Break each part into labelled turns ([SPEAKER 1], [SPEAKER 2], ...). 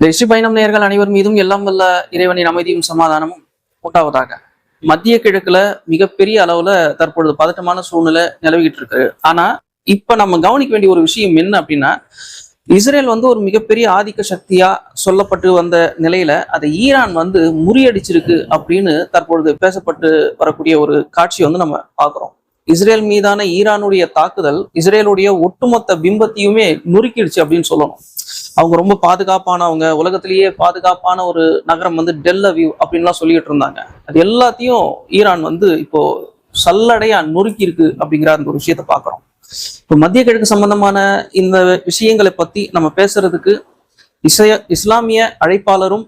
[SPEAKER 1] வெற்றி பயணம் நேயர்கள் அனைவர் மீதும் எல்லாம் வல்ல இறைவனின் அமைதியும் சமாதானமும் உண்டாவதாக. மத்திய கிழக்குல மிகப்பெரிய அளவுல தற்பொழுது பதட்டமான சூழ்நிலை நிலவிக்கிட்டு இருக்கு. ஆனா இப்ப நம்ம கவனிக்க வேண்டிய ஒரு விஷயம் என்ன அப்படின்னா, இஸ்ரேல் ஒரு மிகப்பெரிய ஆதிக்க சக்தியா சொல்லப்பட்டு வந்த நிலையில அதை ஈரான் முறியடிச்சிருக்கு அப்படின்னு தற்பொழுது பேசப்பட்டு வரக்கூடிய ஒரு காட்சியை நம்ம பார்க்கிறோம். இஸ்ரேல் மீதான ஈரானுடைய தாக்குதல் இஸ்ரேலுடைய ஒட்டுமொத்த பிம்பத்தையுமே நொறுக்கிடுச்சு அப்படின்னு சொல்லணும். அவங்க ரொம்ப பாதுகாப்பானவங்க, உலகத்திலேயே பாதுகாப்பான ஒரு நகரம் டெல் அவீவ் அப்படின்லாம் சொல்லிட்டு இருந்தாங்க. அது எல்லாத்தையும் ஈரான் இப்போ சல்லடையா நொறுக்கி இருக்கு அப்படிங்கிற அந்த ஒரு விஷயத்த பாக்குறோம். இப்போ மத்திய கிழக்கு சம்பந்தமான இந்த விஷயங்களை பத்தி நம்ம பேசுறதுக்கு இஸ்லாமிய அழைப்பாளரும்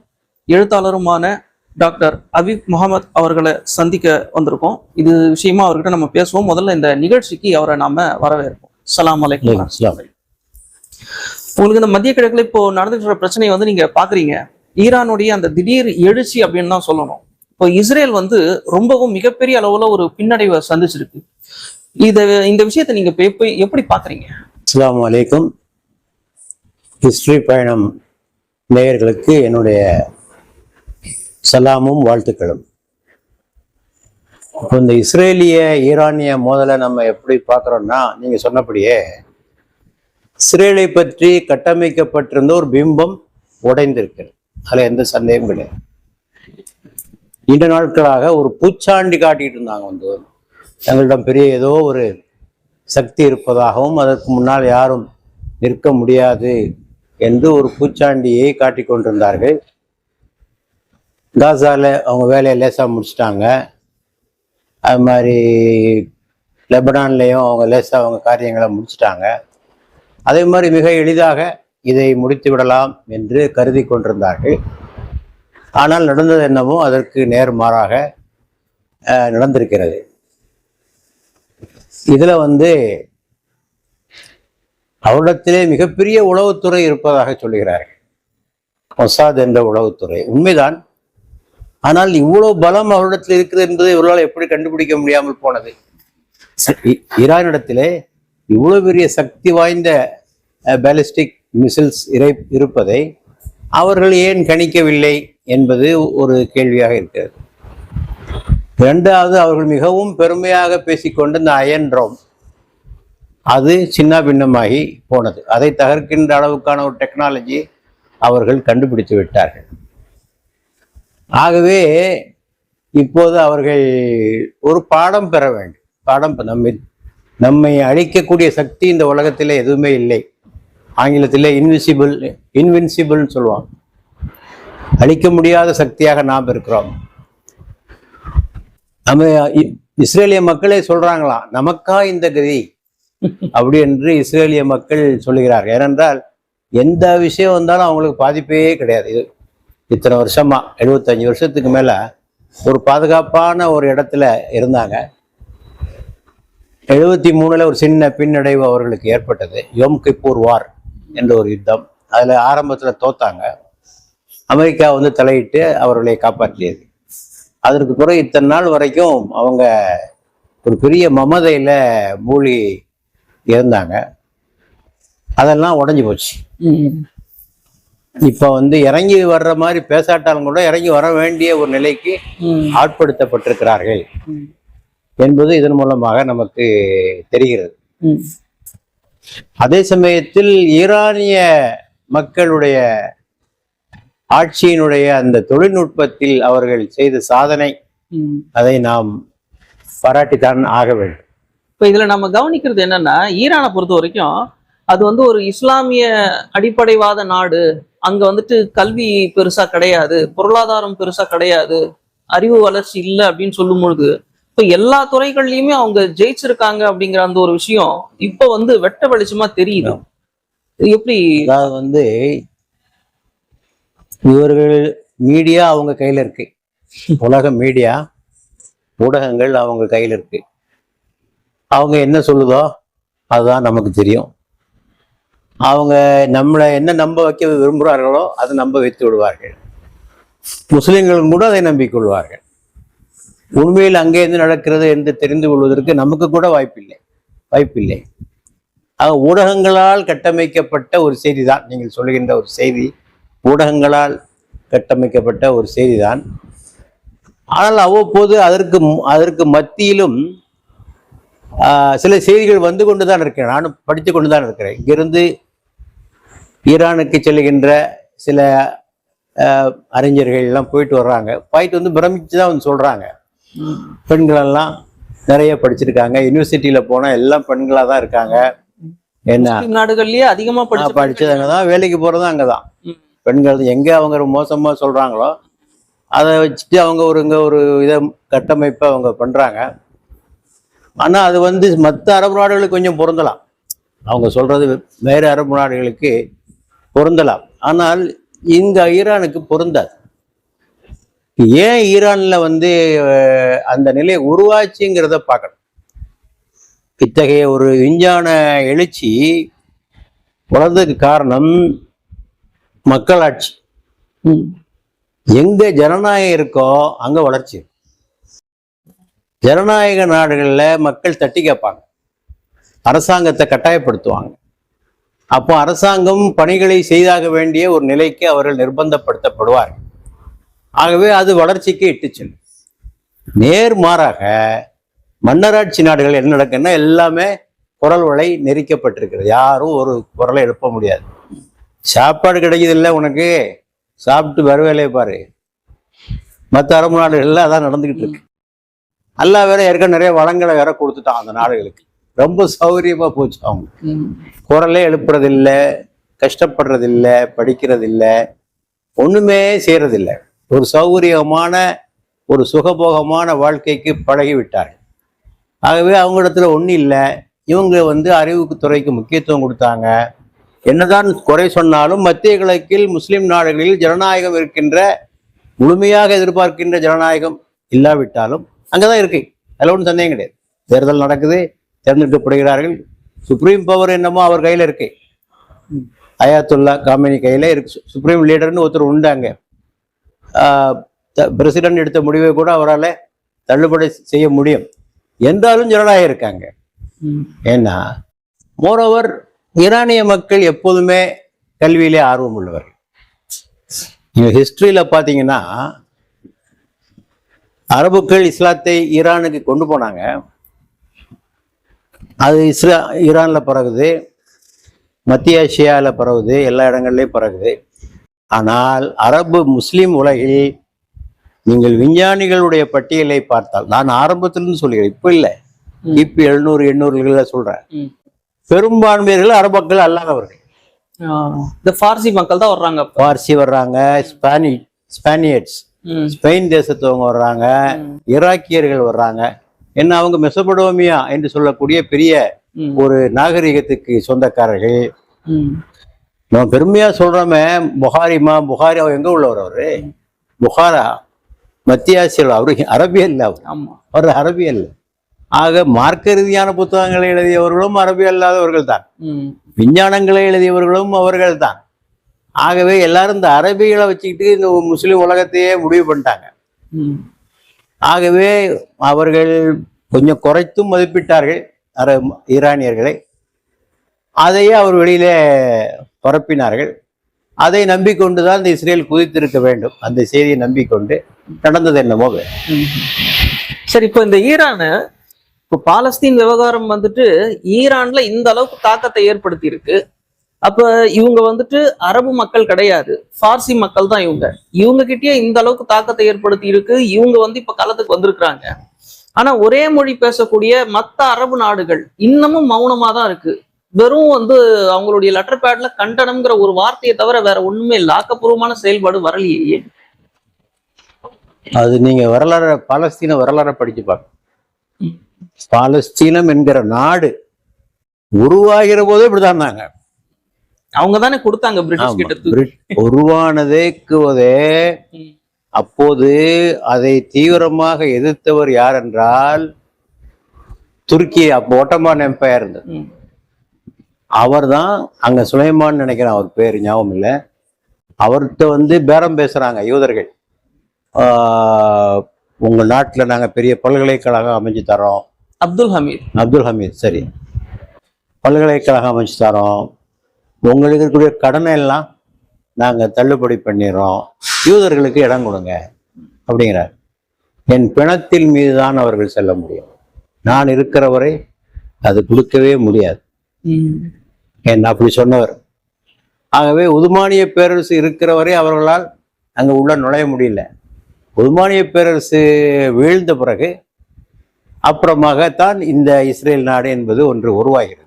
[SPEAKER 1] எழுத்தாளருமான டாக்டர் அபீப் முகமது அவர்களை சந்திக்க வந்திருக்கோம். இது விஷயமா அவர்கிட்ட நம்ம பேசுவோம். முதல்ல இந்த நிகழ்ச்சிக்கு அவரை நாம வரவேற்போம். அஸ்ஸலாமு அலைக்கும். உங்களுக்கு இந்த மத்திய கிழக்குல இப்போ நடந்துட்டு வர பிரச்சனையை நீங்க பாக்குறீங்க. ஈரானுடைய அந்த திடீர் எழுச்சி அப்படின்னு தான் சொல்லணும். இப்போ இஸ்ரேல் ரொம்பவும் மிகப்பெரிய அளவுல ஒரு பின்னடைவை சந்திச்சிருக்கு. இந்த விஷயத்தை நீங்க எப்படி பாக்குறீங்க?
[SPEAKER 2] அஸ்ஸலாமு அலைக்கும். ஹிஸ்டரி பயணம் நேயர்களுக்கு என்னுடைய சலாமும் வாழ்த்துக்களும். இப்போ இந்த இஸ்ரேலிய ஈரானிய மோதலை நம்ம எப்படி பார்க்குறோம்னா, நீங்க சொன்னபடியே இஸ்ரேலை பற்றி கட்டமைக்கப்பட்டிருந்த ஒரு பிம்பம் உடைந்திருக்கிறது. அதில் எந்த சந்தேகமும் கிடையாது. நீண்ட நாட்களாக ஒரு பூச்சாண்டி காட்டிட்டு இருந்தாங்க. எங்களிடம் பெரிய ஏதோ ஒரு சக்தி இருப்பதாகவும் அதற்கு முன்னால் யாரும் நிற்க முடியாது என்று ஒரு பூச்சாண்டியை காட்டி கொண்டிருந்தார்கள். காசால அவங்க வேலையை லேசாக முடிச்சிட்டாங்க. அது மாதிரி லெபனான்லேயும் அவங்க லேசாக அவங்க காரியங்களை முடிச்சிட்டாங்க. அதே மாதிரி மிக எளிதாக இதை முடித்து விடலாம் என்று கருதி கொண்டிருந்தார்கள். ஆனால் நடந்தது என்னவோ அதற்கு நேர்மாறாக நடந்திருக்கிறது. இதுல அவரிடத்திலே மிகப்பெரிய உளவுத்துறை இருப்பதாக சொல்லுகிறார்கள். மொசாத் என்ற உளவுத்துறை உண்மைதான். ஆனால் இவ்வளவு பலம் அவரிடத்தில் இருக்குது என்பதை இவர்களால் எப்படி கண்டுபிடிக்க முடியாமல் போனது? ஈரானிடத்திலே இவ்வளவு பெரிய சக்தி வாய்ந்த பாலிஸ்டிக் மிசில்ஸ் இருப்பதை அவர்கள் ஏன் கணிக்கவில்லை என்பது ஒரு கேள்வியாக இருக்கிறது. இரண்டாவது, அவர்கள் மிகவும் பெருமையாக பேசிக்கொண்டு இந்த அயன் ரோம் அது சின்ன பின்னமாகி போனது. அதை தகர்க்கின்ற அளவுக்கான ஒரு டெக்னாலஜி அவர்கள் கண்டுபிடித்து விட்டார்கள். ஆகவே இப்போது அவர்கள் ஒரு பாடம் பெற வேண்டும். நம்மை அழிக்கக்கூடிய சக்தி இந்த உலகத்தில் எதுவுமே இல்லை. ஆங்கிலத்தில் இன்வின்சிபிள் சொல்லுவாங்க. அழிக்க முடியாத சக்தியாக நாம் இருக்கிறோம். நம்ம இஸ்ரேலிய மக்களே சொல்றாங்களாம், நமக்கா இந்த கதி அப்படி என்று இஸ்ரேலிய மக்கள் சொல்லுகிறார்கள். ஏனென்றால் எந்த விஷயம் வந்தாலும் அவங்களுக்கு பாதிப்பே கிடையாது. இத்தனை வருஷமா 75 வருஷத்துக்கு மேல ஒரு பாதுகாப்பான ஒரு இடத்துல இருந்தாங்க. 73 ஒரு சின்ன பின்னடைவு அவர்களுக்கு ஏற்பட்டது. யோம் கிப்பூர் வார் என்ற ஒரு யுத்தம். அதுல ஆரம்பத்துல தோத்தாங்க. அமெரிக்கா தலையிட்டு அவர்களை காப்பாற்றியது. அதற்கு பிறகு இத்தனை நாள் வரைக்கும் அவங்க ஒரு பெரிய மமதையில மூழ்கி இருந்தாங்க. அதெல்லாம் உடைஞ்சு போச்சு. இப்ப இறங்கி வர்ற மாதிரி பேசாட்டாலும் கூட இறங்கி வர வேண்டிய ஒரு நிலைக்கு ஆட்படுத்தப்பட்டிருக்கிறார்கள் என்பது இதன் மூலமாக நமக்கு தெரிகிறது. அதே சமயத்தில் ஈரானிய மக்களுடைய ஆட்சியினுடைய அந்த தொழில்நுட்பத்தில் அவர்கள் செய்த சாதனை, அதை நாம் பாராட்டித்தான் ஆக வேண்டும்.
[SPEAKER 1] இப்ப இதுல நம்ம கவனிக்கிறது என்னன்னா, ஈரானை பொறுத்த வரைக்கும் அது ஒரு இஸ்லாமிய அடிப்படைவாத நாடு. அங்க கல்வி பெருசா கிடையாது, பொருளாதாரம் பெருசா கிடையாது, அறிவு வளர்ச்சி இல்லை அப்படின்னு சொல்லும் பொழுது இப்ப எல்லா துறைகள்லயுமே அவங்க ஜெயிச்சிருக்காங்க அப்படிங்கிற அந்த ஒரு விஷயம் இப்ப வெட்ட வெளிச்சமா தெரியுது. எப்படி?
[SPEAKER 2] அதாவது இவர்கள் மீடியா அவங்க கையில இருக்கு. உலக மீடியா ஊடகங்கள் அவங்க கையில இருக்கு. அவங்க என்ன சொல்லுதோ அதுதான் நமக்கு தெரியும். அவங்க நம்மளை என்ன நம்ப வைக்க விரும்புகிறார்களோ அதை நம்ப வைத்து விடுவார்கள். முஸ்லிம்களும் கூட அதை நம்பிக்கொள்வார்கள். உண்மையில் அங்கே இருந்து நடக்கிறது என்று தெரிந்து கொள்வதற்கு நமக்கு கூட வாய்ப்பில்லை. ஊடகங்களால் கட்டமைக்கப்பட்ட ஒரு செய்தி தான் நீங்கள் சொல்லுகின்ற ஒரு செய்தி ஊடகங்களால் கட்டமைக்கப்பட்ட ஒரு செய்திதான். ஆனால் அவ்வப்போது அதற்கு மத்தியிலும் சில செய்திகள் வந்து கொண்டுதான் இருக்கிறேன். நானும் படித்து கொண்டுதான் இருக்கிறேன். இங்கிருந்து ஈரானுக்கு செல்லுகின்ற சில அறிஞர்கள் எல்லாம் போயிட்டு வர்றாங்க. போயிட்டு வந்து பிரமிச்சு தான் வந்து சொல்றாங்க, பெண்கள் எல்லாம் நிறைய படிச்சிருக்காங்க, யூனிவர்சிட்டியில போனா எல்லாம் பெண்களா தான் இருக்காங்க. என்ன
[SPEAKER 1] நாடுகள்லயே அதிகமா
[SPEAKER 2] படிச்சது அங்கதான், வேலைக்கு போறதும் அங்கதான். பெண்கள் எங்க அவங்க மோசமா சொல்றாங்களோ அதை வச்சுட்டு அவங்க ஒரு இதை கட்டமைப்பை அவங்க பண்றாங்க. ஆனா அது வந்து மற்ற அரபு நாடுகளுக்கு கொஞ்சம் பொருந்தலாம், அவங்க சொல்றது வேற அரபு நாடுகளுக்கு பொருந்தலாம். ஆனால் இங்க ஈரானுக்கு பொருந்தாது. ஏன் ஈரான்ல வந்து அந்த நிலை உருவாச்சுங்கிறத பார்க்கணும். இத்தகைய ஒரு விஞ்ஞான எழுச்சி வளர்ந்ததுக்கு காரணம் மக்களாட்சி. எங்க ஜனநாயகம் இருக்கோ அங்க வளர்ச்சி. ஜனநாயக நாடுகள்ல மக்கள் தட்டி கேட்பாங்க, அரசாங்கத்தை கட்டாயப்படுத்துவாங்க. அப்போ அரசாங்கம் பணிகளை செய்தாக வேண்டிய ஒரு நிலைக்கு அவர்கள் நிர்பந்தப்படுத்தப்படுவார்கள். ஆகவே அது வளர்ச்சிக்கு இட்டு செல்லும். நேர்மாறாக மன்னராட்சி நாடுகள் என்ன நடக்குன்னா எல்லாமே குரல் வலை நெரிக்கப்பட்டிருக்கிறது. யாரும் ஒரு குரலை எழுப்ப முடியாது. சாப்பாடு கிடைக்குது இல்லை உனக்கு, சாப்பிட்டு வர வேலையை பாரு. மற்ற அரபு நாடுகள்ல அதான் நடந்துகிட்டு இருக்கு. அல்லா வேற ஏற்கனவே நிறைய வளங்களை வேற கொடுத்துட்டான் அந்த நாடுகளுக்கு. ரொம்ப சௌகரியமா போச்சு. அவங்க குரலே எழுப்புறதில்லை, கஷ்டப்படுறதில்லை, படிக்கிறதில்லை, ஒண்ணுமே செய்யறதில்லை. ஒரு சௌகரியமான ஒரு சுகபோகமான வாழ்க்கைக்கு பழகி விட்டார்கள். ஆகவே அவங்களிடத்துல ஒன்றும் இல்லை. இவங்க வந்து அறிவுக்கு துறைக்கு முக்கியத்துவம் கொடுத்தாங்க. என்னதான் குறை சொன்னாலும் மத்திய கிழக்கில் முஸ்லிம் நாடுகளில் ஜனநாயகம் இருக்கின்ற, முழுமையாக எதிர்பார்க்கின்ற ஜனநாயகம் இல்லாவிட்டாலும் அங்கதான் இருக்கு. அதில் ஒன்றும் சந்தேகம் கிடையாது. தேர்தல் நடக்குது, தேர்ந்தெடுக்கப்படுகிறார்கள். சுப்ரீம் பவர் என்னமோ அவர் கையில இருக்கு, அயாத்துல்லா காமினி கையில இருக்கு. சுப்ரீம் லீடர்னு ஒருத்தர் உண்டாங்க. பிரசிடென்ட் எடுத்த முடிவை கூட அவரால் தள்ளுபடி செய்ய முடியும். என்றாலும் ஜனநாயகம் இருக்காங்க. ஏன்னா மோரோவர் ஈரானிய மக்கள் எப்போதுமே கல்வியிலே ஆர்வம் உள்ளவர்கள். நீங்க ஹிஸ்டரியில பாத்தீங்கன்னா அரபுக்கள் இஸ்லாத்தை ஈரானுக்கு கொண்டு போனாங்க. அது ஈரான்ல பரவுது, மத்திய ஆசியால பரவுது, எல்லா இடங்கள்லயும் பரவுது. ஆனால் அரபு முஸ்லிம் உலகில் நீங்கள் விஞ்ஞானிகளுடைய பட்டியலை பார்த்தால், நான் ஆரம்பத்திலிருந்து சொல்கிறேன், இப்ப இல்லை, கிபி 700-800 சொல்றேன், பெரும்பான்மையர்கள் அரபுக்கள் அல்லாதவர்கள்.
[SPEAKER 1] இந்த பார்சி மக்கள் தான் வர்றாங்க.
[SPEAKER 2] பார்சி வர்றாங்க, ஸ்பானியட்ஸ் ஸ்பெயின் தேசத்தவங்க வர்றாங்க, ஈராக்கியர்கள் வர்றாங்க. என்ன அவங்க மெசபடோமியா என்று சொல்லக்கூடிய பெரிய ஒரு நாகரிகத்துக்கு சொந்தக்காரர்கள். நம்ம பெருமையா சொல்றோமே புகாரி அவர் எங்க உள்ளவர்? அவரு புகாரா, மத்திய ஆசியாவில். அவரு அரபியல், அவர் அரபியல். ஆக மார்க்க ரீதியான புத்தகங்களை எழுதியவர்களும் அரபிய அல்லாதவர்கள் தான், விஞ்ஞானங்களை எழுதியவர்களும் அவர்கள் தான். ஆகவே எல்லாரும் இந்த அரபிகளை வச்சுக்கிட்டு இந்த முஸ்லிம் உலகத்தையே முடிவு பண்ணிட்டாங்க. ஆகவே அவர்கள் கொஞ்சம் குறைத்தும் மதிப்பிட்டார்கள் ஈரானியர்களை. அதையே அவர் வெளியிலே பரப்பினார்கள். அதை நம்பிக்கொண்டுதான் இந்த இஸ்ரேல் குதித்திருக்க வேண்டும். அந்த செய்தியை நம்பிக்கொண்டு நடந்தது என்னமோ.
[SPEAKER 1] சரி, இப்போ இந்த ஈரானு, இப்போ பாலஸ்தீன் விவகாரம் வந்துட்டு ஈரான்ல இந்த அளவுக்கு தாக்கத்தை ஏற்படுத்தி இருக்கு. அப்ப இவங்க வந்துட்டு அரபு மக்கள் கிடையாது, பார்சி மக்கள் தான். இவங்க கிட்டயே இந்த அளவுக்கு தாக்கத்தை ஏற்படுத்தி இருக்கு. இவங்க வந்து இப்ப காலத்துக்கு வந்திருக்கிறாங்க. ஆனா ஒரே மொழி பேசக்கூடிய மத்த அரபு நாடுகள் இன்னமும் மௌனமா தான் இருக்கு. வெறும் வந்து அவங்களுடைய லெட்டர் பேட்ல கண்டனம்ங்கிற ஒரு வார்த்தையை தவிர வேற ஒண்ணுமே இல்லை. ஆக்கப்பூர்வமான செயல்பாடு வரலையே.
[SPEAKER 2] அது நீங்க பாலஸ்தீன வரலாறை படிச்சு பாருங்க. பாலஸ்தீனம் என்கிற நாடு உருவாகிற போதே இப்படிதான் இருந்தாங்க.
[SPEAKER 1] அவங்க தானே கொடுத்தாங்க பிரிட்டிஷ் கிட்ட.
[SPEAKER 2] உருவானதே அப்போது அதை தீவிரமாக எதிர்த்தவர் யார் என்றால் துருக்கி. அப்போ ஒட்டமான் எம்பையர் இருந்தது. அவர் தான் அங்க சுலைமான் நினைக்கிறேன், அவர் பேர் ஞாபகம் இல்லை. அவர்கிட்ட வந்து பேரம் பேசுறாங்க யூதர்கள். உங்க நாட்டுல நாங்க பெரிய பல்கலைக்கழகம் அமைச்சு தரோம். அப்துல் ஹமீத் சரி, பல்கலைக்கழகம் அமைச்சு தரோம். உங்களுக்கு இருக்கக்கூடிய கடனை எல்லாம் நாங்கள் தள்ளுபடி பண்ணிடுறோம், யூதர்களுக்கு இடம் கொடுங்க அப்படிங்கிறார். என் பிணத்தில் மீதுதான் அவர்கள் செல்ல முடியும், நான் இருக்கிற வரை அது கொடுக்கவே முடியாது என்ன அப்படி சொன்னவர். ஆகவே உதுமானிய பேரரசு இருக்கிற வரை அவர்களால் அங்கே உள்ள நுழைய முடியல. உதுமானிய பேரரசு வீழ்ந்த பிறகு அப்புறமாகத்தான் இந்த இஸ்ரேல் நாடு என்பது ஒன்று உருவாகிறது.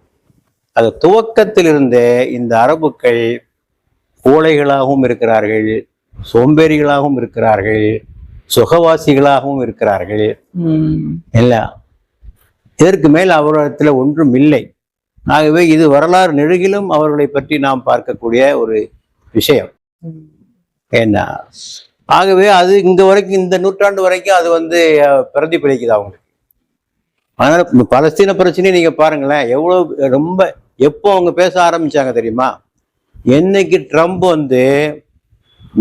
[SPEAKER 2] அது துவக்கத்திலிருந்தே இந்த அரபுக்கள் கோழைகளாகவும் இருக்கிறார்கள், சோம்பேறிகளாகவும் இருக்கிறார்கள், சுகவாசிகளாகவும் இருக்கிறார்கள். இல்ல, இதற்கு மேல் அவரிடத்துல ஒன்றும் இல்லை. ஆகவே இது வரலாறு நெடுகிலும் அவர்களை பற்றி நாம் பார்க்கக்கூடிய ஒரு விஷயம் என்ன. ஆகவே அது இங்க வரைக்கும், இந்த நூற்றாண்டு வரைக்கும் அது பிரதிபலிக்குது அவங்களுக்கு. அதனால பலஸ்தீன பிரச்சனையை நீங்க பாருங்களேன், எவ்வளவு ரொம்ப எப்போ அவங்க பேச ஆரம்பிச்சாங்க தெரியுமா? என்னைக்கு ட்ரம்ப்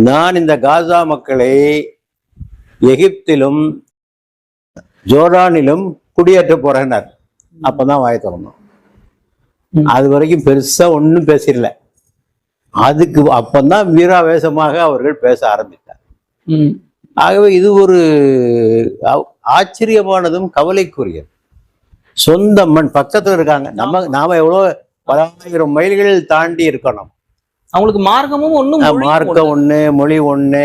[SPEAKER 2] நான் இந்த காசா மக்களை எகிப்திலும் ஜோர்டானிலும் குடியேற்ற போறேன்னார், அப்பதான் வாயை திறந்தோம். அது வரைக்கும் பெருசா ஒன்றும் பேசிடல. அதுக்கு அப்பந்தான் வீராவேசமாக அவர்கள் பேச ஆரம்பித்தார். ஆகவே இது ஒரு ஆச்சரியமானதும் கவலைக்குரியது. சொந்த மண் பக்கத்துல இருக்காங்க, நாம எவ்வளோ பல ஆயிரம் மைல்களில் தாண்டி இருக்கணும்.
[SPEAKER 1] அவங்களுக்கு மார்க்கமும் ஒண்ணு,
[SPEAKER 2] மார்க்கம் ஒண்ணு, மொழி ஒண்ணு,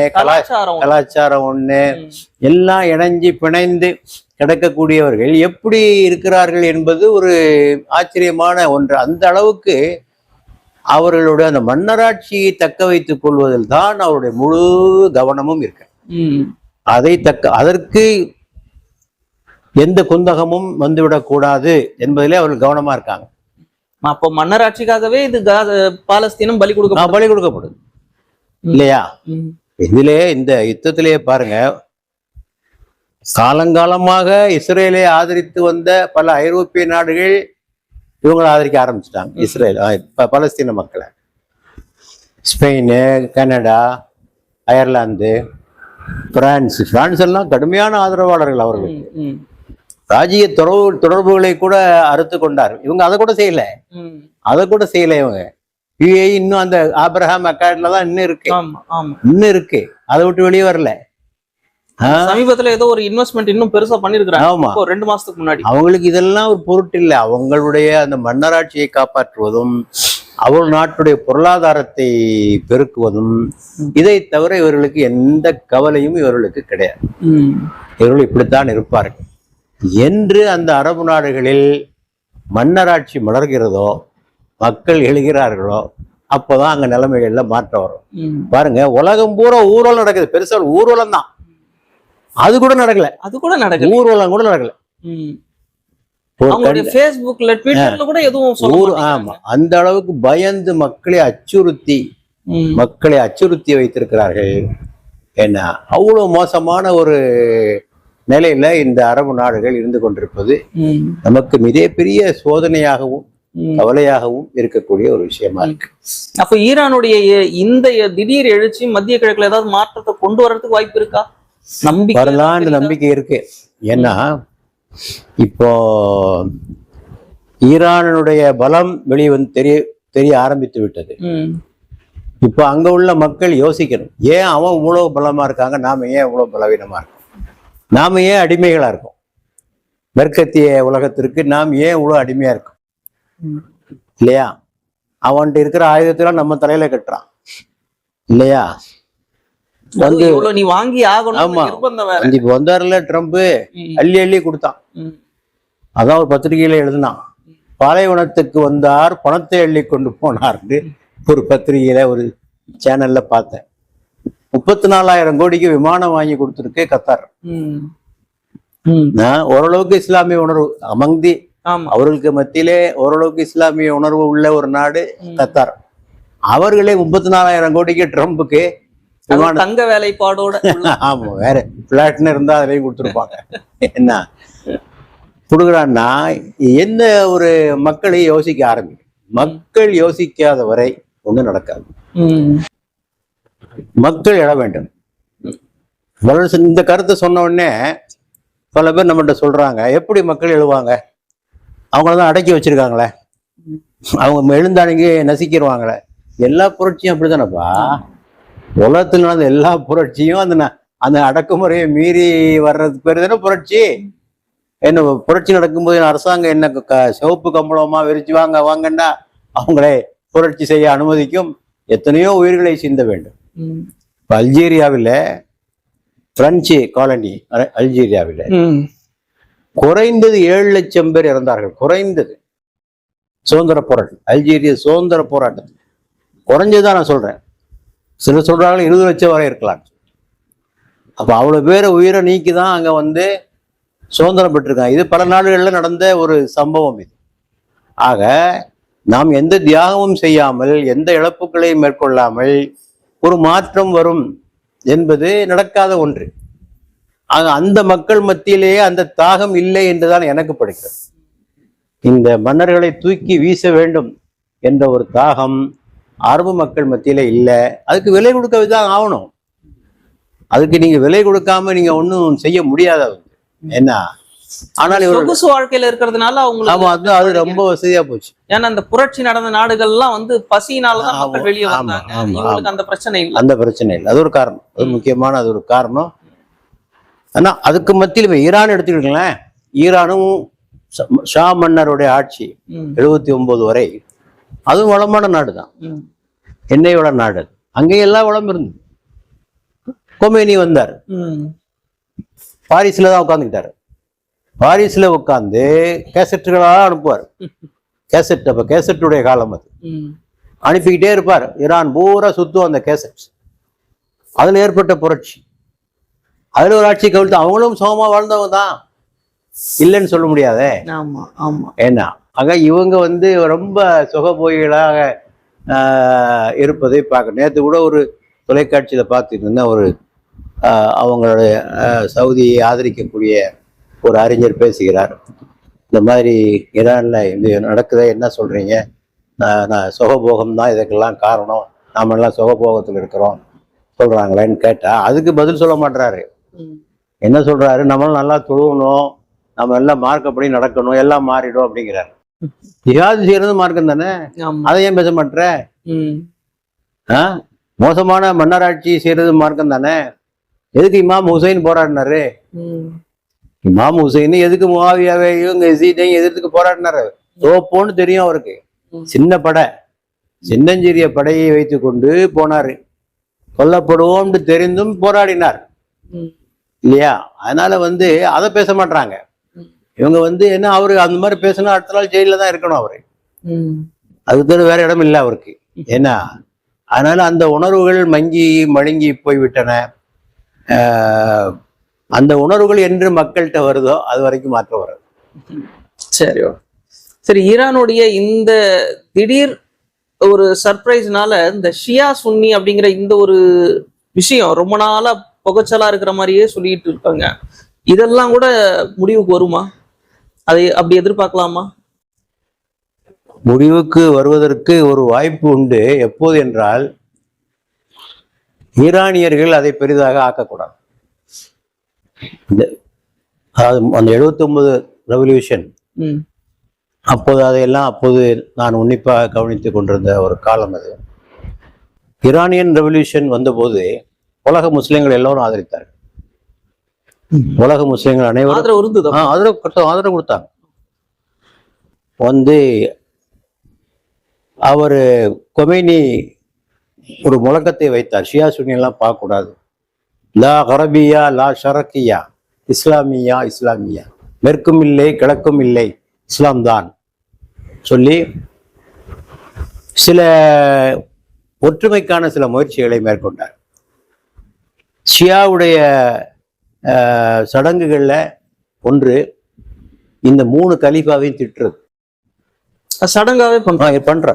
[SPEAKER 2] கலாச்சாரம் ஒண்ணு, எல்லாம் இணைஞ்சு பிணைந்து கிடக்கக்கூடியவர்கள் எப்படி இருக்கிறார்கள் என்பது ஒரு ஆச்சரியமான ஒன்று. அந்த அளவுக்கு அவர்களுடைய அந்த மன்னராட்சியை தக்க வைத்துக் கொள்வதில் தான் அவருடைய முழு கவனமும் இருக்கு. அதற்கு எந்த குந்தகமும் வந்துவிடக் கூடாது என்பதிலே அவர்கள் கவனமா இருக்காங்க.
[SPEAKER 1] அப்போ மன்னராட்சிக்காகவே இது பாலஸ்தீனம் பலி
[SPEAKER 2] கொடுக்கப்படுது இல்லையா? இதிலே இந்த யுத்தத்திலேயே பாருங்க, காலங்காலமாக இஸ்ரேலை ஆதரித்து வந்த பல ஐரோப்பிய நாடுகள் இவங்களை ஆதரிக்க ஆரம்பிச்சிட்டாங்க. இஸ்ரேல் பலஸ்தீன மக்களை. ஸ்பெயின், கனடா, அயர்லாந்து, பிரான்ஸ் எல்லாம் கடுமையான ஆதரவாளர்கள் அவர்களுக்கு. ராஜ்ய தொடர்புகளை கூட அறுத்து கொண்டார். இவங்க அதை கூட செய்யல, இவங்க யுஏஇ இன்னும் அந்த ஆப்ரஹாம் அக்கார்ட்ல தான் இன்னும் இருக்கு, அதை விட்டு வெளியே வரல.
[SPEAKER 1] சமீபத்துல ஏதோ ஒரு இன்வெஸ்ட்மெண்ட் இன்னும் பெருசா பண்ணிருக்காங்க. ஆமா, 2 மாசத்துக்கு முன்னாடி.
[SPEAKER 2] அவங்களுக்கு இதெல்லாம் ஒரு பொருட்டு இல்லை. அவங்களுடைய அந்த மன்னராட்சியை காப்பாற்றுவதும் அவள் நாட்டுடைய பொருளாதாரத்தை பெருக்குவதும், இதை தவிர இவர்களுக்கு எந்த கவலையும் இவர்களுக்கு கிடையாது. இவர்கள் இப்படித்தான் இருப்பார்கள் என்று அந்த அரபு நாடுகளில் மன்னராட்சி மலர்கிறதோ, மக்கள் எழுகிறார்களோ, அப்போதான் அங்க நிலைமைகள்ல மாற்றம் வரும். பாருங்க, உலகம் பூரா ஊர்வலம் நடக்குது. பெருசா ஊர்வலம் தான், அது கூட நடக்கல. ஊர்வலம் கூட நடக்கல. ஆமா, அந்த அளவுக்கு பயந்து மக்களை அச்சுறுத்தி வைத்திருக்கிறார்கள். என்ன அவ்வளவு மோசமான ஒரு நிலையில இந்த அரபு நாடுகள் இருந்து கொண்டிருப்பது நமக்கு மிகப்பெரிய சோதனையாகவும் கவலையாகவும் இருக்கக்கூடிய ஒரு விஷயமா இருக்கு.
[SPEAKER 1] அப்ப ஈரானுடைய இந்த திடீர் எழுச்சி மத்திய கிழக்குல ஏதாவது மாற்றத்தை கொண்டு வர்றதுக்கு வாய்ப்பு இருக்கா?
[SPEAKER 2] வரலான்னு நம்பிக்கை இருக்கு. ஏன்னா இப்போ ஈரானுடைய பலம் தெரிய ஆரம்பித்து விட்டது. இப்போ அங்க உள்ள மக்கள் யோசிக்கணும், ஏன் அவன் இவ்வளவு பலமா இருக்காங்க, நாம ஏன் இவ்வளவு பலவீனமா இருக்கோம், நாம ஏன் அடிமைகளா இருக்கோம், மேற்கத்திய உலகத்திற்கு நாம் ஏன் இவ்வளவு அடிமையா இருக்கோம் இல்லையா? அவன்கிட்ட இருக்கிற ஆயுதத்தெல்லாம் நம்ம தலையில கட்டுறான் இல்லையா?
[SPEAKER 1] நீ வாங்கி ஆகணும்.
[SPEAKER 2] ஆமா, இப்ப வந்தாருல ட்ரம்ப், அள்ளி கொடுத்தான். அதான் ஒரு பத்திரிகையில எழுதினான், பாலைவனத்துக்கு வந்தார் பணத்தை அள்ளி கொண்டு போனார்னு ஒரு பத்திரிகையில ஒரு சேனல்ல பார்த்தேன். 34,000 கோடிக்கு விமானம் வாங்கி கொடுத்துருக்கு கத்தார். ஓரளவுக்கு இஸ்லாமிய உணர்வு அமர்ந்தி, அவர்களுக்கு மத்தியிலே ஓரளவுக்கு இஸ்லாமிய உணர்வு உள்ள ஒரு நாடு கத்தார். அவர்களே 34,000 கோடிக்கு ட்ரம்புக்கு
[SPEAKER 1] தங்க வேலைப்பாடோட,
[SPEAKER 2] ஆமா, வேற பிளாட்னு இருந்தா அதிலையும் கொடுத்துருப்பாங்க. என்ன கொடுக்குறான்னா, என்ன ஒரு மக்களை யோசிக்க ஆரம்பிக்கும். மக்கள் யோசிக்காத வரை ஒண்ணும் நடக்காது. மக்கள் எழ வேண்டும். இந்த கருத்தை சொன்ன உடனே பல பேர் நம்மகிட்ட சொல்றாங்க, எப்படி மக்கள் எழுவாங்க, அவங்களதான் அடக்கி வச்சிருக்காங்களே, அவங்க எழுந்தானுங்க நசிக்கிடுவாங்களே. எல்லா புரட்சியும் அப்படித்தானப்பா. உலகத்தில் நடந்த எல்லா புரட்சியும் அந்த அடக்குமுறையை மீறி வர்றதுக்கு பேர் தானே புரட்சி. என்ன புரட்சி நடக்கும்போது அரசாங்கம் என்ன சிவப்பு கம்பளமா விரிச்சு வாங்கன்னா அவங்களே புரட்சி செய்ய அனுமதிக்கும்? எத்தனையோ உயிர்களை சிந்த வேண்டும். இப்ப அல்ஜீரியாவில் பிரெஞ்சு காலனி அல்ஜீரியாவில் குறைந்தது 7 லட்சம் பேர் இறந்தார்கள். குறைந்தது சுதந்திர போராட்டம், அல்ஜீரிய சுதந்திர போராட்டத்தில் குறைஞ்சதுதான் நான் சொல்றேன். சிலர் சொல்றாங்க 20 லட்சம் வரை இருக்கலாம். அப்ப அவ்வளவு பேரை உயிரை நீக்கி தான் அங்க வந்து சுதந்திரம் பெற்றிருக்காங்க. இது பல நாடுகளில் நடந்த ஒரு சம்பவம் இது. ஆக நாம் எந்த தியாகமும் செய்யாமல், எந்த இழப்புகளையும் மேற்கொள்ளாமல் ஒரு மாற்றம் வரும் என்பது நடக்காத ஒன்று. ஆக அந்த மக்கள் மத்தியிலேயே அந்த தாகம் இல்லை என்றுதான் எனக்கு படுகிறது. இந்த மன்னர்களை தூக்கி வீச வேண்டும் என்ற ஒரு தாகம் அரபு மக்கள் மத்தியில இல்லை. அதுக்கு விலை கொடுக்க தான் ஆகணும். அதுக்கு நீங்க விலை கொடுக்காம நீங்க ஒன்றும் செய்ய முடியாத என்ன. ஆனால்
[SPEAKER 1] சொகுசு வாழ்க்கையில இருக்கிறதுனால அவங்களுக்கு
[SPEAKER 2] அது ரொம்ப வசதியா போச்சு.
[SPEAKER 1] ஏன்னா அந்த புரட்சி நடந்த நாடுகள்லாம் வந்து பசியினாலதான் மக்கள் வெளியே வந்தாங்க. அந்த பிரச்சனை இல்லை.
[SPEAKER 2] அந்த பிரச்சனை இல்லை. அது ஒரு காரணம். அது முக்கியமான அது ஒரு காரணம். ஆனா அதுக்கு மத்தியில் இப்ப ஈரான் எடுத்துக்கிட்டீங்களேன். ஈரானும் ஷா மன்னருடைய ஆட்சி 79 வரை அதுவும் வளமான நாடு தான். எண்ணெய் வள நாடு. அங்கேயும் எல்லா வளம் இருந்தது. கொமேனி வந்தார், பாரிஸ்ல தான் உட்காந்துக்கிட்டாரு. பாரிஸ்ல உட்காந்து கேசட்டுகளாக அனுப்புவார். கேசட், அப்ப கேசட்டுடைய காலம் அது. அனுப்பிக்கிட்டே இருப்பார். ஈரான் பூரா சுத்தும் அந்த கேசட். அதுல ஏற்பட்ட புரட்சி, அதுல ஒரு ஆட்சி கவிழ்த்து அவங்களும் சுகமா வாழ்ந்தவங்க தான், இல்லைன்னு சொல்ல முடியாதே. ஏன்னா ஆக இவங்க வந்து ரொம்ப சுகபோகிகளாக இருப்பதை பார்க்க. நேற்று கூட ஒரு தொலைக்காட்சியில பார்த்துட்டு இருந்தேன். ஒரு அவங்களுடைய சவுதியை ஆதரிக்கக்கூடிய ஒரு அறிஞர் பேசுகிறார். இந்த மாதிரி ஈரான்ல இது நடக்குதே, என்ன சொல்றீங்க? நான் சுகபோகம் தான் இதுக்கெல்லாம் காரணம், நாம எல்லாம் சுகபோகத்தில் இருக்கிறோம் சொல்றாங்களேன்னு கேட்டா அதுக்கு பதில் சொல்ல மாட்டாரு. என்ன சொல்றாரு? நம்மளும் நல்லா தொழுவணும், நம்ம எல்லாம் மார்க்கப்படி நடக்கணும், எல்லாம் மாறிடும் அப்படிங்கிறாரு. ஜிஹாது செய்யறது மார்க்கம் தானே, அதை ஏன் பேச மாட்டேற? மோசமான மன்னராட்சி செய்யறது மார்க்கம் தானே. எதுக்கு இமாம் ஹுசைன் போராடினாரு? இமாம் ஹுசைன் எதுக்கு முஆவியாவையும் யஸீதையும் எதிர்த்துக்கு போராடினாரு? தோப்போன்னு தெரியும் அவருக்கு. சின்ன படை, சின்னஞ்சிறிய படையை வைத்து கொண்டு போனாரு. கொல்லப்படுவோம்னு தெரிந்தும் போராடினார் இல்லையா? அதனால வந்து அதை பேச மாட்டாங்க இவங்க. வந்து என்ன, அவரு அந்த மாதிரி பேசினா அடுத்த நாள் ஜெயில தான் இருக்கணும் அவரு. அதுக்கு வேற இடம் இல்லை அவருக்கு. ஏன்னா அதனால அந்த உணர்வுகள் மங்கி மழுங்கி போய்விட்டன. அந்த உணர்வுகள் என்று மக்கள்கிட்ட வருதோ அது வரைக்கும் மாற்றம் வராது.
[SPEAKER 1] சரி சரி. ஈரானுடைய இந்த திடீர் ஒரு சர்ப்ரைஸ்னால இந்த ஷியா சுன்னி அப்படிங்கிற இந்த ஒரு விஷயம் ரொம்ப நாளா புகைச்சலா இருக்கிற மாதிரியே சொல்லிட்டு இருக்காங்க. இதெல்லாம் கூட முடிவுக்கு வருமா? அதை அப்படி எதிர்பார்க்கலாமா?
[SPEAKER 2] முடிவுக்கு வருவதற்கு ஒரு வாய்ப்பு உண்டு. எப்போது என்றால் ஈரானியர்கள் அதை பெரிதாக ஆக்கக்கூடாது. அந்த 79 ரெவல்யூஷன் அப்போது அதையெல்லாம் அப்போது நான் உன்னிப்பாக கவனித்துக் கொண்டிருந்த ஒரு காலம் அது. ஈரானியன் ரெவல்யூஷன் வந்தபோது உலக முஸ்லிம்கள் எல்லோரும் ஆதரித்தார்கள். உலக முஸ்லிம்கள் அனைவரும் ஆதரவு கொடுத்தாங்க. வந்து அவரு கொமேனி ஒரு முழக்கத்தை வைத்தார், ஷியா சுன்னியெல்லாம் பார்க்கக்கூடாது, லா அரபியா லா ஷரக்கியா, இஸ்லாமியா இஸ்லாமியா, மேற்கும் இல்லை கிழக்கும் இல்லை, இஸ்லாம் தான் சொல்லி சில ஒற்றுமைக்கான சில முயற்சிகளை மேற்கொண்டார். ஷியாவுடைய சடங்குகள்ல ஒன்று இந்த 3 கலீஃபாவையும் திட்டுறது.
[SPEAKER 1] சடங்காவே
[SPEAKER 2] பண்ற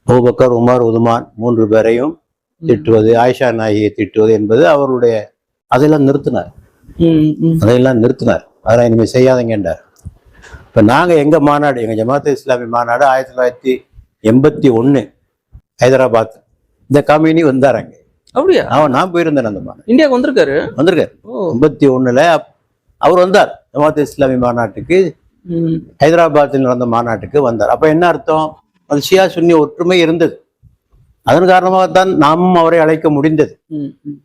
[SPEAKER 2] அபூபக்கர், உமர், உதுமான் 3 பேரையும் திட்டுவது, ஆயிஷா நாயியை திட்டுவது என்பது அவருடைய அதையெல்லாம் நிறுத்தினார். அதெல்லாம் இனிமேல் செய்யாதீங்கன்றார். இப்ப நாங்க எங்க மாநாடு, எங்க ஜமாத் இஸ்லாமி மாநாடு 1981 ஹைதராபாத், இந்த கமினி வந்தாராங்க.
[SPEAKER 1] அப்படியா?
[SPEAKER 2] நான் போயிருந்தேன். அந்த மாநாடு
[SPEAKER 1] இந்தியாவுக்கு வந்திருக்காரு.
[SPEAKER 2] 81 அவர் வந்தார் ஜமாத் இஸ்லாமி மாநாட்டுக்கு. ஹைதராபாத்தில் நடந்த மாநாட்டுக்கு வந்தார். அப்ப என்ன அர்த்தம்? அது ஷியா சுன்னி ஒற்றுமை இருந்தது. அதன் காரணமாகத்தான் நாமும் அவரை அழைக்க முடிந்தது
[SPEAKER 1] ம், ம்,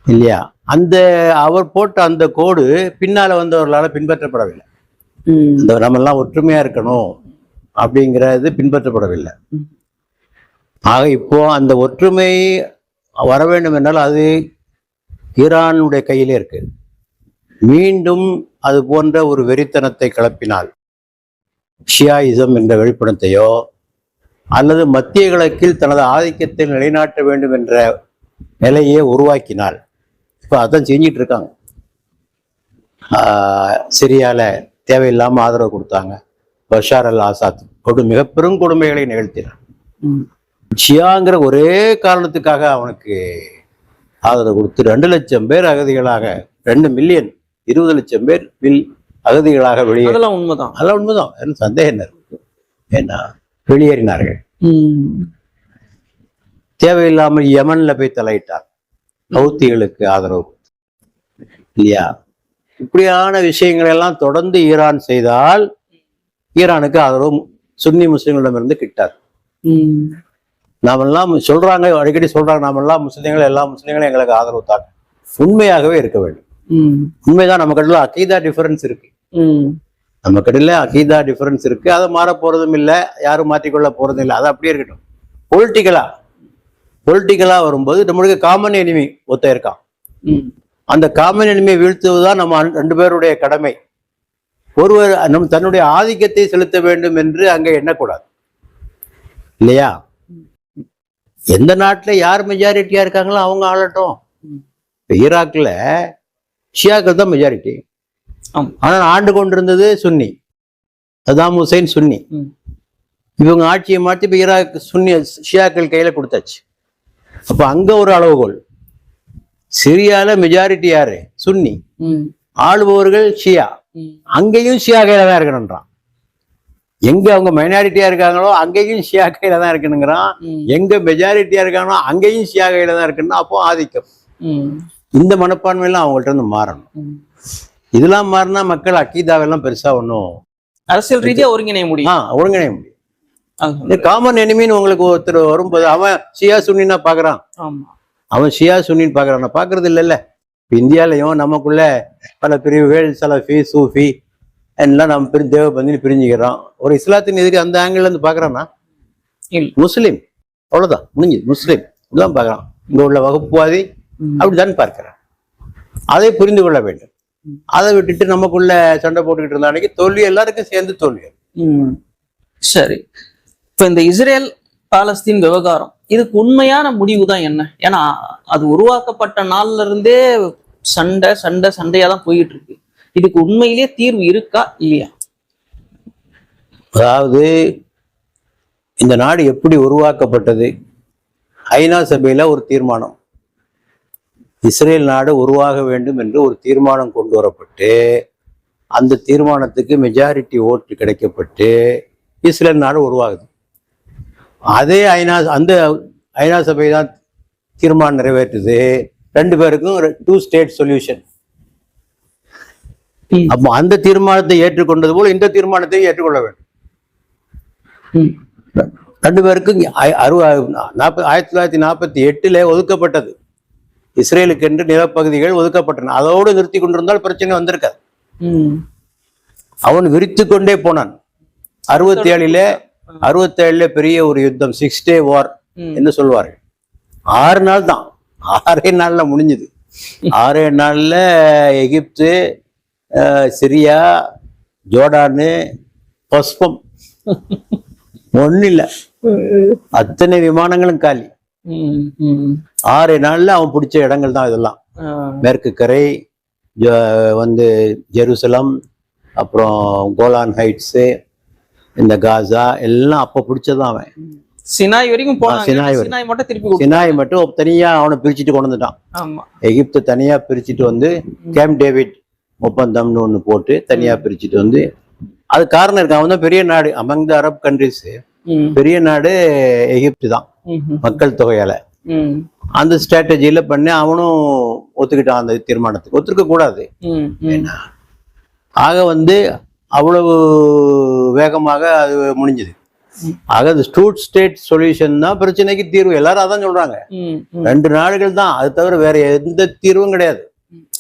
[SPEAKER 2] இல்லையா? அந்த அவர் போட்ட அந்த கோடு பின்னால வந்தவர்களால் பின்பற்றப்படவில்லை.
[SPEAKER 1] ம்,
[SPEAKER 2] இந்த நம்ம எல்லாம் ஒற்றுமையா இருக்கணும் அப்படிங்கிறது பின்பற்றப்படவில்லை.
[SPEAKER 1] ம்.
[SPEAKER 2] ஆக இப்போ அந்த ஒற்றுமை வர வேண்டும் என்றால் அது ஈரானுடைய கையிலே இருக்கு. மீண்டும் அது போன்ற ஒரு வெறித்தனத்தை கிளப்பினால், ஷியாயிசம் என்ற வெளிப்படத்தையோ அல்லது மத்திய கிழக்கில் தனது ஆதிக்கத்தை நிலைநாட்ட வேண்டும் என்ற நிலையை உருவாக்கினால், இப்போ அதான் செஞ்சிட்டு இருக்காங்க. சிரியால தேவையில்லாம ஆதரவு கொடுத்தாங்க. பஷார் அல் ஆசாத் மிக பெரும் கொடுமைகளை நிகழ்த்தினார்.
[SPEAKER 1] ம்.
[SPEAKER 2] ஷியாங்கிற ஒரே காரணத்துக்காக அவனுக்கு ஆதரவு கொடுத்து 2 லட்சம் பேர் அகதிகளாக, 2 மில்லியன் 20 லட்சம் பேர் அகதிகளாக வெளியே,
[SPEAKER 1] அதெல்லாம் உண்மைதான்.
[SPEAKER 2] அதெல்லாம் உண்மைதான், என்ன சந்தேகம் என்ன இருக்கு? ஏன்னா வெளியேறினார்கள்.
[SPEAKER 1] ம்,
[SPEAKER 2] தேவையில்லாமல் யமன்ல போய் தலையிட்டார், ஹவுத்திகளுக்கு ஆதரவு இல்லையா? இப்படியான விஷயங்கள் எல்லாம் தொடர்ந்து ஈரான் செய்தால் ஈரானுக்கு ஆதரவு சுன்னி முஸ்லிம்களிடமிருந்து கிட்டார்.
[SPEAKER 1] ம்,
[SPEAKER 2] நாமெல்லாம் சொல்றாங்க, அடிக்கடி சொல்றாங்க, நாமெல்லாம் முஸ்லிம்கள், எல்லா முஸ்லிம்களும் எங்களுக்கு ஆதரவு தாங்க. உண்மையாகவே இருக்க வேண்டும்.
[SPEAKER 1] ம்,
[SPEAKER 2] உண்மைதான். நம்ம கடையில் அகீதா டிஃபரன்ஸ் இருக்கு.
[SPEAKER 1] ம்,
[SPEAKER 2] நம்ம கடையில் அகீதா டிஃபரன்ஸ் இருக்கு. அதை மாற போறதும் இல்லை, யாரும் மாற்றிக்கொள்ள போறதும் இல்லை. அது அப்படியே இருக்கட்டும். பொலிட்டிக்கலா வரும்போது நம்மளுக்கு காமன் எனிமி ஒருத்தன் இருக்கான்.
[SPEAKER 1] ம்.
[SPEAKER 2] அந்த காமன் எனிமியை வீழ்த்துவதுதான் நம்ம 2 பேருடைய கடமை. ஒருவர் நம் தன்னுடைய ஆதிக்கத்தை செலுத்த வேண்டும் என்று அங்கே எண்ணக்கூடாது இல்லையா? எந்த நாட்டுல யார் மெஜாரிட்டியா இருக்காங்களோ அவங்க ஆளட்டும். இப்ப ஈராக்ல ஷியாக்கள் தான் மெஜாரிட்டி.
[SPEAKER 1] ஆமா.
[SPEAKER 2] ஆனால் ஆண்டு கொண்டிருந்தது சுன்னி, சதாம் ஹுசைன் சுன்னி.
[SPEAKER 1] ம்.
[SPEAKER 2] இவங்க ஆட்சியை மாற்றி இப்ப ஈராக் சுன்னி ஷியாக்கள் கையில கொடுத்தாச்சு. அப்ப அங்க ஒரு அளவுகோல். சிரியால மெஜாரிட்டி யாரு? சுன்னி.
[SPEAKER 1] ம்,
[SPEAKER 2] ஆளுபவர்கள் ஷியா.
[SPEAKER 1] ம்,
[SPEAKER 2] அங்கேயும் ஷியா கையில தான் இருக்கணும்ன்றான். எங்க அவங்க மைனாரிட்டியா இருக்காங்களோ அங்கேயும் ஷியா கையில தான் இருக்கணுங்கிறான்.
[SPEAKER 1] ம்.
[SPEAKER 2] எங்க மெஜாரிட்டியா இருக்காங்களோ அங்கேயும் ஷியா கையில தான் இருக்கணும். அப்போ ஆதிக்கம்.
[SPEAKER 1] ம்,
[SPEAKER 2] இந்த மனப்பான்மையெல்லாம் அவங்கள்ட்ட இருந்து மாறணும்.
[SPEAKER 1] ம்.
[SPEAKER 2] இதெல்லாம் மாறினா மக்கள் அக்கீதாவெல்லாம் பெருசா ஒன்றும்
[SPEAKER 1] அரசியல் ரீதியா ஒருங்கிணைய முடியும்.
[SPEAKER 2] ஒருங்கிணைய முடியும்.
[SPEAKER 1] அது
[SPEAKER 2] காமன் எனிமின்னு உங்களுக்கு ஒருத்தர் வரும்போது அவன் ஷியா சுன்னின்னா பாக்குறான்.
[SPEAKER 1] ஆமா.
[SPEAKER 2] அவன் ஷியா சுன்னின்னு பாக்குறான், நான் பாக்குறது இல்லைல்ல. இந்தியாலையும் நமக்குள்ள பல பிரிவுகள், சலஃபி, சூஃபி எல்லாம் நம்ம தேவபந்தின்னு பிரிஞ்சுக்கிறோம். ஒரு இஸ்லாத்தின் எதிரி அந்த ஆங்கிள் இருந்து பாக்குறான்னா
[SPEAKER 1] இல்ல.
[SPEAKER 2] முஸ்லீம், அவ்வளவுதான், முடிஞ்சு. முஸ்லீம் இதுதான் பாக்குறான். இங்க உள்ள வகுப்புவாதி அப்படிதான் பார்க்கிறான். அதை புரிந்து கொள்ள வேண்டும். அதை விட்டுட்டு நமக்குள்ள சண்டை போட்டுக்கிட்டு இருந்த அன்னைக்கு தோல்வி எல்லாருக்கும் சேர்ந்து தோல்வி.
[SPEAKER 1] ம். சரி, இப்ப இந்த இஸ்ரேல் பாலஸ்தீன் விவகாரம் இதுக்கு உண்மையான முடிவு தான் என்ன? ஏன்னா அது உருவாக்கப்பட்ட நாள்ல இருந்தே சண்டையா தான் போயிட்டு இருக்கு. இதுக்கு உண்மையிலேயே தீர்வு இருக்கா இல்லையா?
[SPEAKER 2] அதாவது இந்த நாடு எப்படி உருவாக்கப்பட்டது? ஐநா சபையில ஒரு தீர்மானம், இஸ்ரேல் நாடு உருவாக வேண்டும் என்று ஒரு தீர்மானம் கொண்டு வரப்பட்டு, அந்த தீர்மானத்துக்கு மெஜாரிட்டி ஓட்டு கிடைக்கப்பட்டு இஸ்ரேல் நாடு உருவாகுது. அதே அந்த ஐநா சபை தான் தீர்மானம் நிறைவேற்றுது 2 பேருக்கும் 2 ஸ்டேட் சொல்யூஷன். அப்போ அந்த தீர்மானத்தை ஏற்றுக்கொண்டது போல இந்த தீர்மானத்தை ஏற்றுக்கொள்ள வேண்டும். 2 பேருக்கும் 1948 ஒதுக்கப்பட்டது. இஸ்ரேலுக்கு என்று நிலப்பகுதிகள் ஒதுக்கப்பட்டன. அதோடு நிறுத்தி கொண்டிருந்தால் பிரச்சனை வந்திருக்காது. அவன் விரித்து கொண்டே போனான். 67 பெரிய ஒரு யுத்தம், 6 Day வார் என்று சொல்வார்கள். 6 நாள் தான், 6 நாள்ல முடிஞ்சது. 6 நாள்ல எகிப்து, சிரியா, ஜோர்டானு, பஸ்பம் ஒன்னும் இல்ல, அத்தனை விமானங்களும் காலி. 6 நாள்ல அவன் பிடிச்ச இடங்கள் தான் இதெல்லாம். மேற்கு கரை, ஜெருசலம், அப்புறம் கோலான் ஹைட்ஸு, இந்த காசா எல்லாம் அப்ப பிடிச்சதான் அவன்.
[SPEAKER 1] சினாய் வரைக்கும் போனான்.
[SPEAKER 2] சினாய் மட்டும் தனியா அவனை பிரிச்சுட்டு கொண்டு வந்துட்டான். எகிப்து தனியா பிரிச்சுட்டு வந்து கேம்ப் டேவிட் ஒப்பந்தம்னு ஒண்ணு போட்டு தனியா பிரிச்சுட்டு வந்து, அது காரணம் இருக்கு. அவன் தான் பெரிய நாடு அமங் த அரப் கண்ட்ரிஸ். பெரிய நாடு எகிப்து தான் மக்கள் தொகையால. அந்த ஸ்ட்ராட்டஜியில பண்ணி அவனும் ஒத்துக்கிட்டான். அந்த தீர்மானத்துக்கு ஒத்துக்க கூடாது. ஆக அவ்வளவு வேகமாக அது முடிஞ்சது. ஆக இந்த டூ ஸ்டேட் சொல்யூஷன் தான் பிரச்சனைக்கு தீர்வு. எல்லாரும் அதான் சொல்றாங்க. ரெண்டு நாடுகள் தான், அது தவிர வேற எந்த தீர்வும் கிடையாது.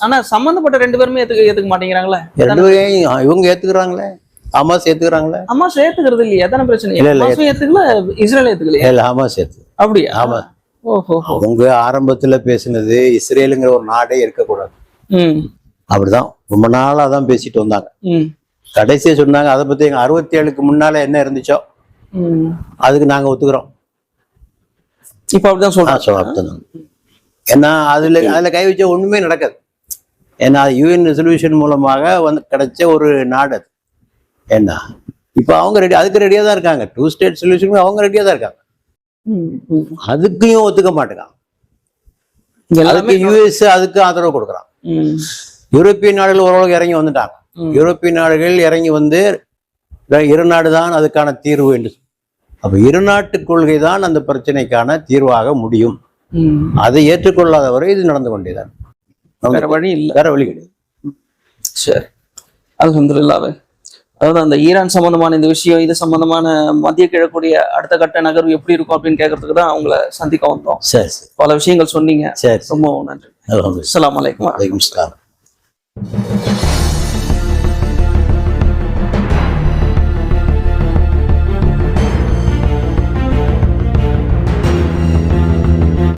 [SPEAKER 1] ஆனா சம்பந்தப்பட்ட ரெண்டு பேருமே ஏத்துக்க மாட்டேங்கிறாங்களே.
[SPEAKER 2] ரெண்டு பேரையும் இவங்க ஏத்துக்கிறாங்களே, ஹமாஸ் ஏத்துக்கிறாங்களே.
[SPEAKER 1] ஹமாஸ் ஏத்துக்கிறது இல்லையா? எத்தனை பிரச்சனை?
[SPEAKER 2] இல்ல, இல்ல.
[SPEAKER 1] ஹமாஸும் ஏத்துக்கல, இஸ்ரேல் ஏத்துக்கலையா?
[SPEAKER 2] இல்ல, ஹமாஸ் ஏத்து.
[SPEAKER 1] அப்படியா?
[SPEAKER 2] ஆமா.
[SPEAKER 1] ஓஹோ.
[SPEAKER 2] அவங்க ஆரம்பத்துல பேசினது இஸ்ரேலுங்கிற ஒரு நாடே இருக்கக்கூடாது, அப்படிதான் ரொம்ப நாளா தான் பேசிட்டு வந்தாங்க. கடைசியா சொன்னாங்க அதை பத்தி எங்க 67க்கு முன்னால என்ன இருந்துச்சோ அதுக்கு நாங்க ஒத்துக்கிறோம்.
[SPEAKER 1] இப்ப அப்படிதான் சொல்றாங்க.
[SPEAKER 2] ஏன்னா அதுல கை வச்சா ஒண்ணுமே நடக்காது. ஏன்னா யூஎன் ரெசல்யூஷன் மூலமாக வந்து கிடைச்ச ஒரு நாடு அது. ஏன்னா இப்ப அவங்க அதுக்கு ரெடியா தான் இருக்காங்க. டூ ஸ்டேட் சொல்யூஷன் அவங்க ரெடியா தான் இருக்காங்க. அதுக்கும் ஒத்துக்க மாட்டேங்கான். அதுக்கு யுஎஸ் அதுக்கு ஆதரவு கொடுக்குறான். யூரோப்பிய நாடுகள் ஓரளவுக்கு இறங்கி வந்துட்டாங்க. யூரோப்பிய நாடுகள் இறங்கி வந்து இரு நாடு தான் அதுக்கான தீர்வு என்று. அப்ப இரு நாட்டு கொள்கை தான் அந்த பிரச்சனைக்கான தீர்வாக முடியும். அதை ஏற்றுக்கொள்ளாத வரை இது நடந்து கொண்டேதான்.
[SPEAKER 1] வேற வழி இல்லை,
[SPEAKER 2] வேற வழி கிடையாது.
[SPEAKER 1] சரி, அல்ஹம்துலில்லாஹ். அதாவது அந்த ஈரான் சம்பந்தமான இந்த விஷயம், இது சம்பந்தமான மத்திய கிழக்குடைய அடுத்த கட்ட நகர்வு எப்படி இருக்கும் அப்படின்னு கேட்கறதுக்கு தான் அவங்கள சந்திக்க வந்தோம்.
[SPEAKER 2] சரி,
[SPEAKER 1] பல விஷயங்கள் சொன்னீங்க.
[SPEAKER 2] சரி,
[SPEAKER 1] ரொம்ப நன்றி.
[SPEAKER 2] அல்ஹம்துலில்லாஹ்.
[SPEAKER 1] அஸ்ஸலாமு அலைக்கும்.
[SPEAKER 2] வலைக்கும் ஸலாம்.